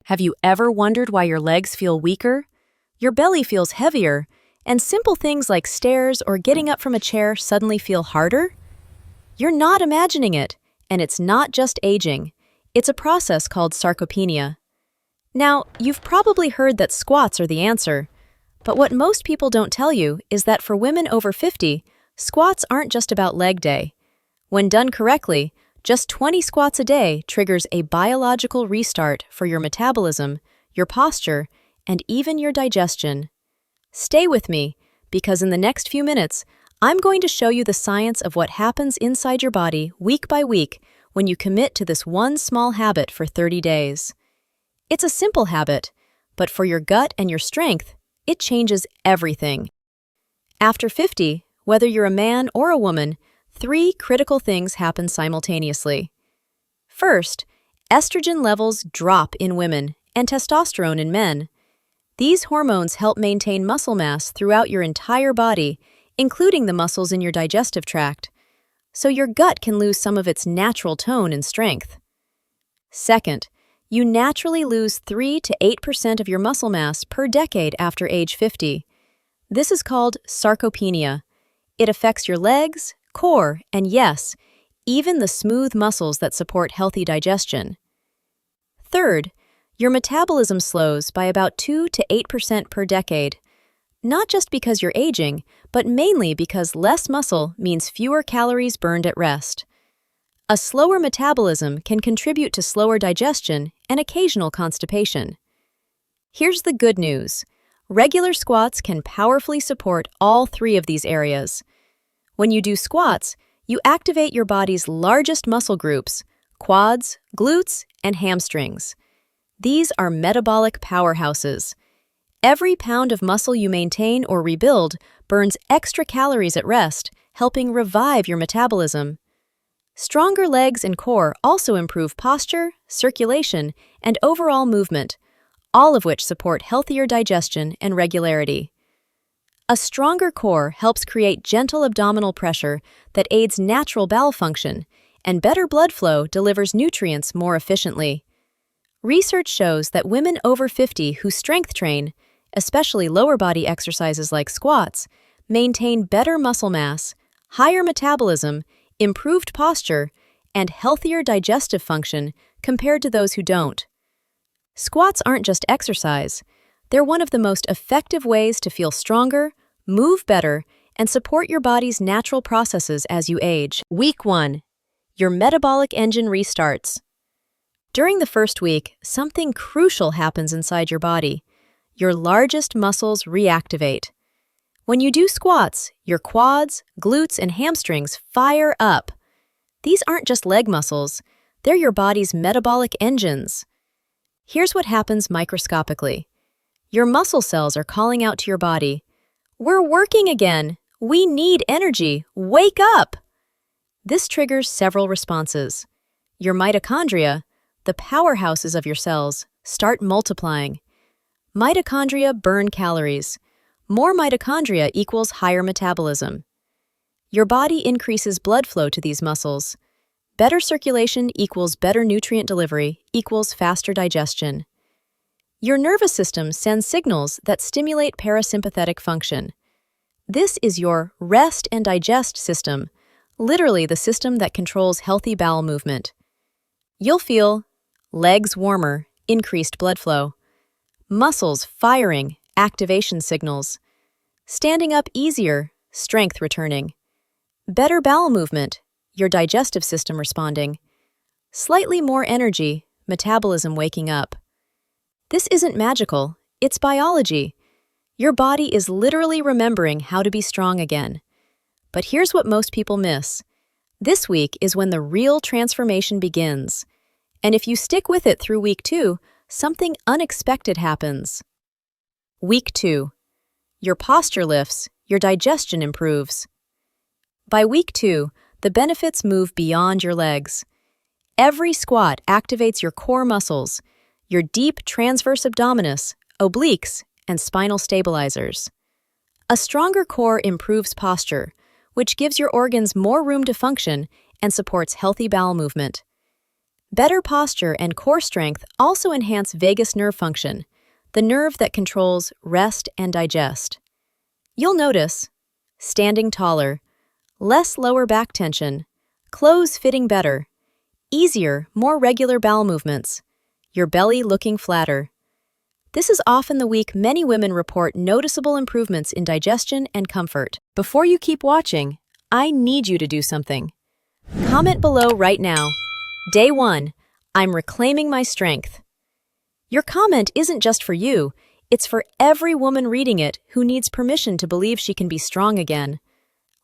Have you ever wondered why your legs feel weaker? Your belly feels heavier, and simple things like stairs or getting up from a chair suddenly feel harder? You're not imagining it, and it's not just aging. It's a process called sarcopenia. Now, you've probably heard that squats are the answer, but what most people don't tell you is that for women over 50, squats aren't just about leg day. When done correctly, just 20 squats a day triggers a biological restart for your metabolism, your posture, and even your digestion. Stay with me, because in the next few minutes, I'm going to show you the science of what happens inside your body week by week when you commit to this one small habit for 30 days. It's a simple habit, but for your gut and your strength, it changes everything. After 50, whether you're a man or a woman, 3 critical things happen simultaneously. First, estrogen levels drop in women and testosterone in men. These hormones help maintain muscle mass throughout your entire body, including the muscles in your digestive tract, so your gut can lose some of its natural tone and strength. Second, you naturally lose 3 to 8% of your muscle mass per decade after age 50. This is called sarcopenia. It affects your legs, core, and yes, even the smooth muscles that support healthy digestion. Third, your metabolism slows by about 2 to 8% per decade, not just because you're aging, but mainly because less muscle means fewer calories burned at rest. A slower metabolism can contribute to slower digestion and occasional constipation. Here's the good news. Regular squats can powerfully support all 3 of these areas. When you do squats, you activate your body's largest muscle groups, quads, glutes, and hamstrings. These are metabolic powerhouses. Every pound of muscle you maintain or rebuild burns extra calories at rest, helping revive your metabolism. Stronger legs and core also improve posture, circulation, and overall movement, all of which support healthier digestion and regularity. A stronger core helps create gentle abdominal pressure that aids natural bowel function, and better blood flow delivers nutrients more efficiently. Research shows that women over 50 who strength train, especially lower body exercises like squats, maintain better muscle mass, higher metabolism, improved posture, and healthier digestive function compared to those who don't. Squats aren't just exercise. They're one of the most effective ways to feel stronger, move better, and support your body's natural processes as you age. Week 1. Your metabolic engine restarts. During the first week, something crucial happens inside your body. Your largest muscles reactivate. When you do squats, your quads, glutes, and hamstrings fire up. These aren't just leg muscles, they're your body's metabolic engines. Here's what happens microscopically. Your muscle cells are calling out to your body, "We're working again! We need energy! Wake up!" This triggers several responses. Your mitochondria, the powerhouses of your cells, start multiplying. Mitochondria burn calories. More mitochondria equals higher metabolism. Your body increases blood flow to these muscles. Better circulation equals better nutrient delivery equals faster digestion. Your nervous system sends signals that stimulate parasympathetic function. This is your rest and digest system, literally the system that controls healthy bowel movement. You'll feel legs warmer, increased blood flow, muscles firing, activation signals, standing up easier, strength returning, better bowel movement, your digestive system responding, slightly more energy, metabolism waking up. This isn't magical, it's biology. Your body is literally remembering how to be strong again. But here's what most people miss. This week is when the real transformation begins. And if you stick with it through week 2, something unexpected happens. Week 2. Your posture lifts, your digestion improves. By week 2, the benefits move beyond your legs. Every squat activates your core muscles, your deep transverse abdominis, obliques, and spinal stabilizers. A stronger core improves posture, which gives your organs more room to function and supports healthy bowel movement. Better posture and core strength also enhance vagus nerve function, the nerve that controls rest and digest. You'll notice standing taller, less lower back tension, clothes fitting better, easier, more regular bowel movements, your belly looking flatter. This is often the week many women report noticeable improvements in digestion and comfort. Before you keep watching, I need you to do something. Comment below right now. Day 1, I'm reclaiming my strength. Your comment isn't just for you, it's for every woman reading it who needs permission to believe she can be strong again.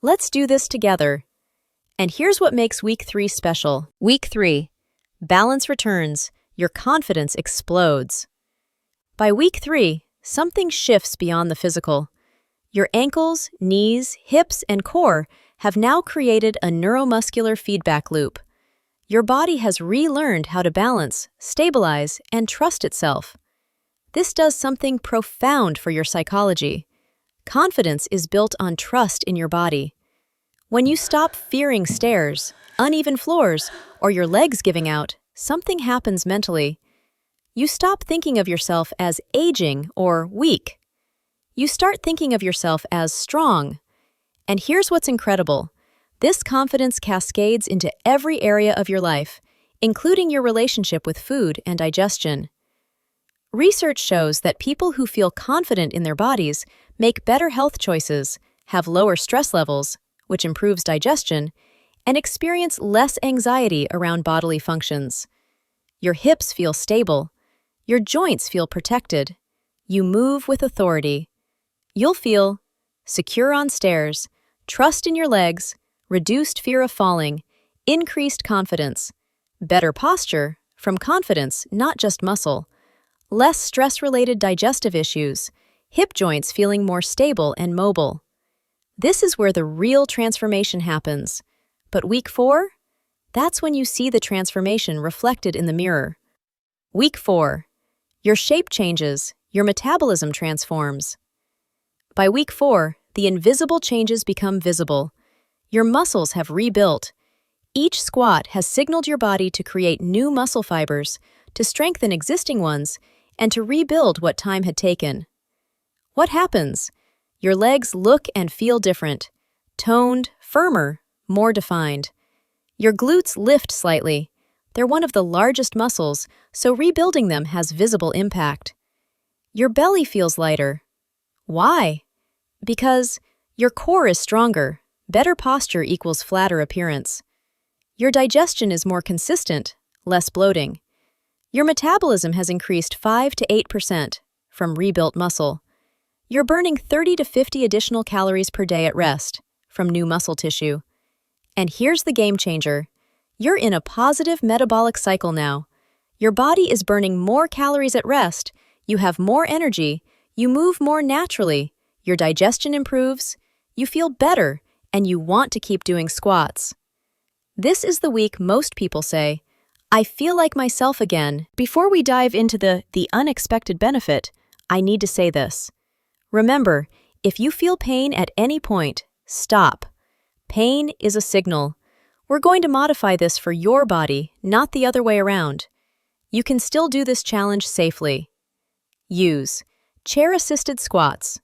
Let's do this together. And here's what makes Week 3 special. Week 3. Balance returns. Your confidence explodes. By Week 3, something shifts beyond the physical. Your ankles, knees, hips, and core have now created a neuromuscular feedback loop. Your body has relearned how to balance, stabilize, and trust itself. This does something profound for your psychology. Confidence is built on trust in your body. When you stop fearing stairs, uneven floors, or your legs giving out, something happens mentally. You stop thinking of yourself as aging or weak. You start thinking of yourself as strong. And here's what's incredible. This confidence cascades into every area of your life, including your relationship with food and digestion. Research shows that people who feel confident in their bodies make better health choices, have lower stress levels, which improves digestion, and experience less anxiety around bodily functions. Your hips feel stable. Your joints feel protected. You move with authority. You'll feel secure on stairs, trust in your legs, reduced fear of falling, increased confidence, better posture from confidence, not just muscle, less stress-related digestive issues, hip joints feeling more stable and mobile. This is where the real transformation happens. But Week 4? That's when you see the transformation reflected in the mirror. Week 4. Your shape changes, your metabolism transforms. By Week 4, the invisible changes become visible. Your muscles have rebuilt. Each squat has signaled your body to create new muscle fibers, to strengthen existing ones, and to rebuild what time had taken. What happens? Your legs look and feel different, toned, firmer, more defined. Your glutes lift slightly. They're one of the largest muscles, so rebuilding them has visible impact. Your belly feels lighter. Why? Because your core is stronger. Better posture equals flatter appearance. Your digestion is more consistent, less bloating. Your metabolism has increased 5 to 8% from rebuilt muscle. You're burning 30 to 50 additional calories per day at rest from new muscle tissue. And here's the game changer. You're in a positive metabolic cycle now. Your body is burning more calories at rest, you have more energy, you move more naturally, your digestion improves, you feel better, and you want to keep doing squats. This is the week most people say, I feel like myself again. Before we dive into the unexpected benefit, I need to say this. Remember, if you feel pain at any point, stop. Pain is a signal. We're going to modify this for your body, not the other way around. You can still do this challenge safely. Use chair-assisted squats.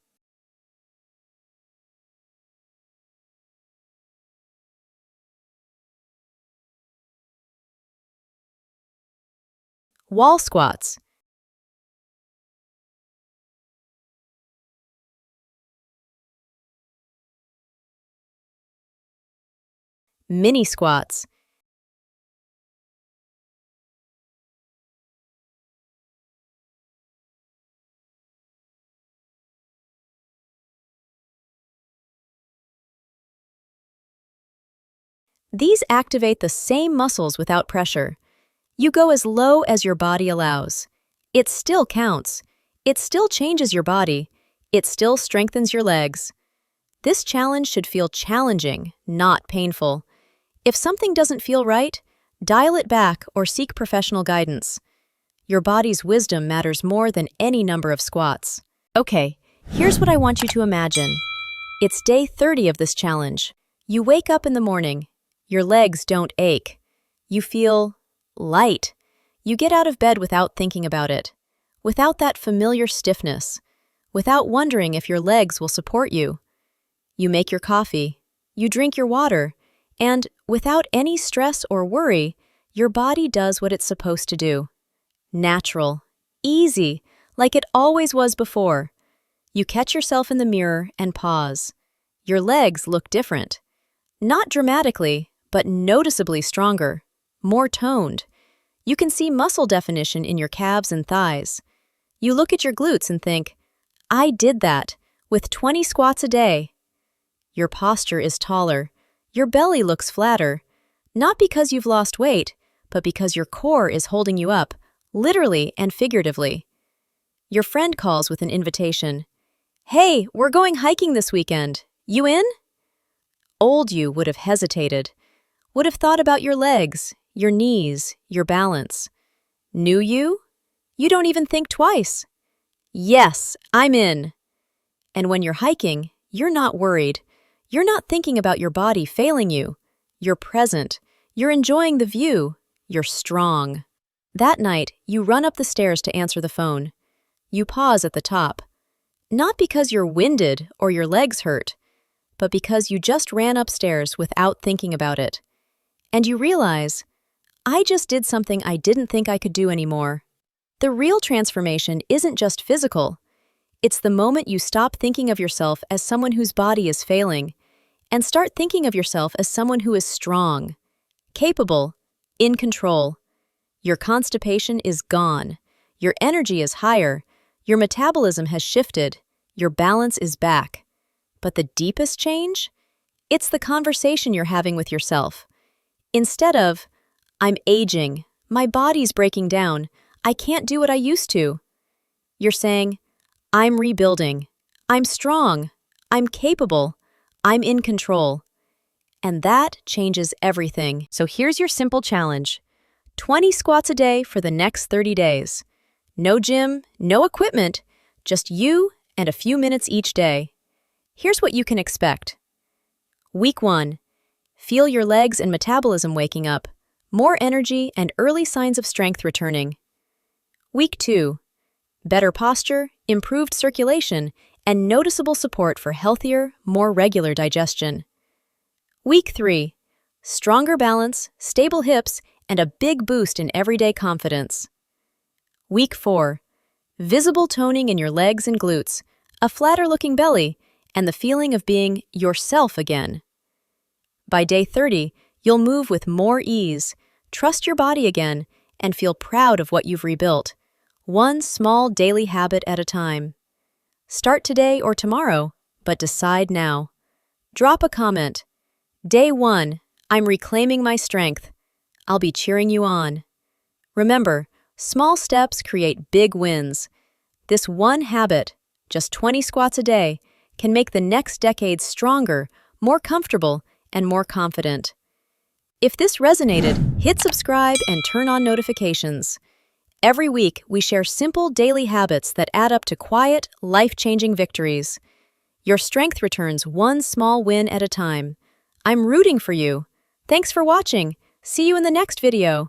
Wall squats. Mini squats. These activate the same muscles without pressure. You go as low as your body allows. It still counts. It still changes your body. It still strengthens your legs. This challenge should feel challenging, not painful. If something doesn't feel right, dial it back or seek professional guidance. Your body's wisdom matters more than any number of squats. Okay, here's what I want you to imagine. It's day 30 of this challenge. You wake up in the morning. Your legs don't ache. You feel light. You get out of bed without thinking about it, without that familiar stiffness, without wondering if your legs will support you. You make your coffee, you drink your water, and without any stress or worry, your body does what it's supposed to do. Natural, easy, like it always was before. You catch yourself in the mirror and pause. Your legs look different. Not dramatically, but noticeably stronger, more toned. You can see muscle definition in your calves and thighs. You look at your glutes and think, I did that, with 20 squats a day. Your posture is taller. Your belly looks flatter, not because you've lost weight, but because your core is holding you up, literally and figuratively. Your friend calls with an invitation. Hey, we're going hiking this weekend. You in? Old you would have hesitated, would have thought about your legs, your knees, your balance. New you? You don't even think twice. Yes, I'm in. And when you're hiking, you're not worried. You're not thinking about your body failing you. You're present. You're enjoying the view. You're strong. That night, you run up the stairs to answer the phone. You pause at the top. Not because you're winded or your legs hurt, but because you just ran upstairs without thinking about it. And you realize, I just did something I didn't think I could do anymore. The real transformation isn't just physical. It's the moment you stop thinking of yourself as someone whose body is failing and start thinking of yourself as someone who is strong, capable, in control. Your constipation is gone. Your energy is higher. Your metabolism has shifted. Your balance is back. But the deepest change? It's the conversation you're having with yourself. Instead of, I'm aging, my body's breaking down, I can't do what I used to, you're saying, I'm rebuilding, I'm strong, I'm capable, I'm in control. And that changes everything. So here's your simple challenge. 20 squats a day for the next 30 days. No gym, no equipment, just you and a few minutes each day. Here's what you can expect. Week 1. Feel your legs and metabolism waking up, more energy and early signs of strength returning. Week 2. Better posture, improved circulation, and noticeable support for healthier, more regular digestion. Week 3. Stronger balance, stable hips, and a big boost in everyday confidence. Week 4. Visible toning in your legs and glutes, a flatter-looking belly, and the feeling of being yourself again. By day 30, you'll move with more ease, trust your body again, and feel proud of what you've rebuilt, one small daily habit at a time. Start today or tomorrow, but decide now. Drop a comment. Day 1, I'm reclaiming my strength. I'll be cheering you on. Remember, small steps create big wins. This one habit, just 20 squats a day, can make the next decade stronger, more comfortable, and more confident. If this resonated, hit subscribe and turn on notifications. Every week, we share simple daily habits that add up to quiet, life-changing victories. Your strength returns one small win at a time. I'm rooting for you. Thanks for watching. See you in the next video.